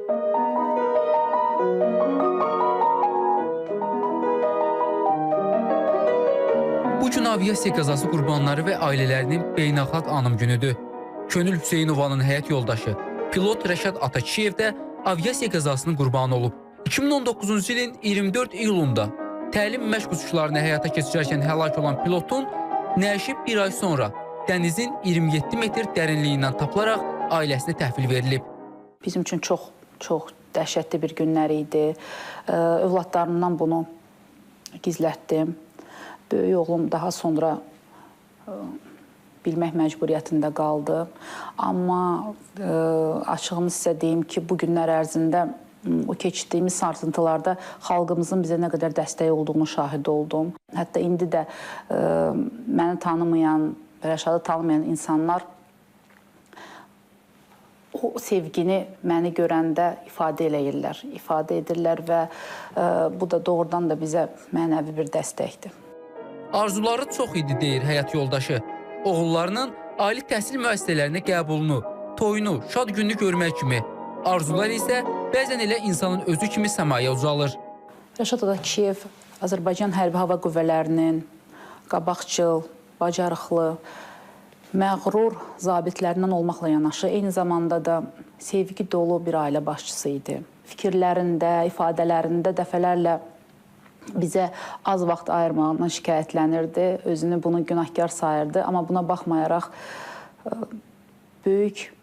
Bu gün aviasiya qəzası qurbanları və ailələrinin beynəlxalq anım günüdür. Könül Hüseynovanın həyat yoldaşı, pilot Rəşad Ataçiyev də aviasiya qəzasının qurbanı olub. 2019-cu ilin 24 iyulunda təlim məşq uçuşlarını həyata keçirərkən həlak olan pilotun nəşi bir ay sonra dənizin 27 metr dərinliyindən tapılaraq ailəsinə təhvil verilib. Bizim üçün çox dəhşətli bir günlər idi. Övladlarımdan bunu gizlətdim. Böyük oğlum daha sonra bilmək məcburiyyətində qaldı. Amma açığını sizə deyim ki, bu günlər ərzində o keçdiyimiz sarsıntılarda xalqımızın bizə nə qədər dəstəyi olduğunu şahid oldum. Hətta indi də məni tanımayan, Rəşadı tanımayan insanlar o sevgini məni görəndə ifadə edirlər və bu da doğrudan da bizə mənəvi bir dəstəkdir. Arzuları çox idi, deyir həyat yoldaşı. Oğullarının ali təhsil müəssisələrinə qəbulunu, toyunu, şad gününü görmək kimi. Arzular isə bəzən elə insanın özü kimi səmaya ucalır. Rəşad Ataçiyev Azərbaycan Hərbi Hava Qüvvələrinin qabaqcıl, bacarıqlı, məğrur zabitlərindən olmaqla yanaşı, eyni zamanda da sevgi dolu bir ailə başçısı idi. Fikirlərində, ifadələrində dəfələrlə bizə az vaxt ayırmağından şikayətlənirdi, özünü bunu günahkar sayırdı. Amma buna baxmayaraq böyük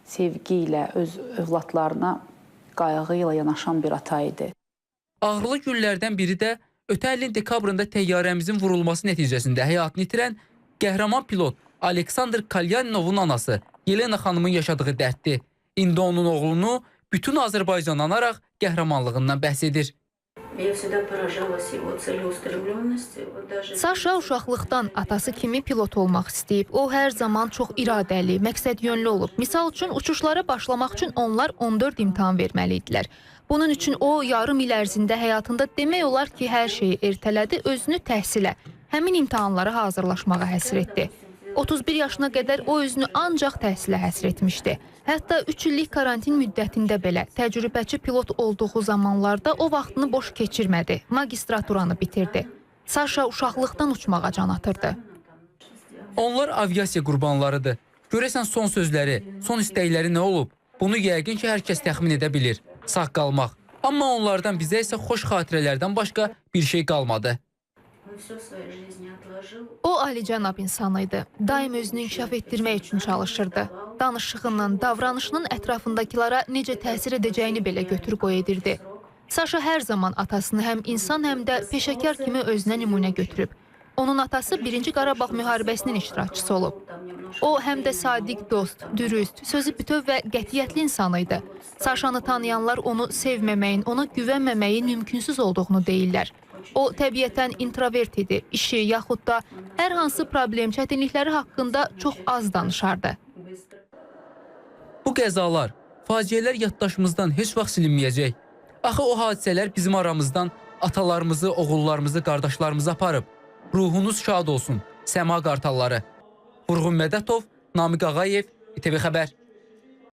sevgi ilə öz övladlarına qayğı ilə yanaşan bir ata idi. Ağrılı günlərdən biri də ötən ilin dekabrında təyyarəmizin vurulması nəticəsində həyatını itirən qəhrəman pilot Aleksandr Kalyanovun anası Yelena xanımın yaşadığı dərddir. İndi onun oğlunu bütün Azərbaycan anaraq qəhrəmanlığından bəhs edir. Saşa uşaqlıqdan atası kimi pilot olmaq istəyib. O hər zaman çox iradəli, məqsədyönlü olub. Misal üçün uçuşlara başlamaq üçün onlar 14 imtahan verməli idilər. Bunun üçün o yarım il ərzində həyatında demək olar ki, hər şeyi ertələdi, özünü təhsilə, həmin imtahanlara hazırlaşmağa həsr etdi. 31 yaşına qədər o özünü ancaq təhsilə həsr etmişdi. Hətta 3 illik karantin müddətində belə təcrübəçi pilot olduğu zamanlarda o vaxtını boş keçirmədi, magistraturanı bitirdi. Saşa uşaqlıqdan uçmağa can atırdı. Onlar aviasiya qurbanlarıdır. Görəsən son sözləri, son istəkləri nə olub? Bunu yəqin ki, hər kəs təxmin edə bilir. Sağ qalmaq. Amma onlardan bizə isə xoş xatirələrdən başqa bir şey qalmadı. O alicənab insan idi. Daim özünü inkişaf etdirmək üçün çalışırdı. Danışığından, davranışının ətrafındakılara necə təsir edəcəyini belə götür-qoy edirdi. Saşa hər zaman atasını həm insan, həm də peşəkar kimi özünə nümunə götürüb. Onun atası 1-ci Qarabağ müharibəsinin iştirakçısı olub. O, həm də sadiq dost, dürüst, sözü bütöv və qətiyyətli insan idi. Saşanı tanıyanlar onu sevməməyin, ona güvənməməyin mümkünsüz olduğunu deyirlər. O, təbiətən introvert idi, işi, yaxud da hər hansı problem, çətinlikləri haqqında çox az danışardı. Bu qəzalar, faciələr yaddaşımızdan heç vaxt silinməyəcək. Axı o hadisələr bizim aramızdan atalarımızı, oğullarımızı, qardaşlarımızı aparıb. Ruhunuz şad olsun, Səma Qartalları. Vurğun Mədətov, Namiq Ağayev, İTV Xəbər.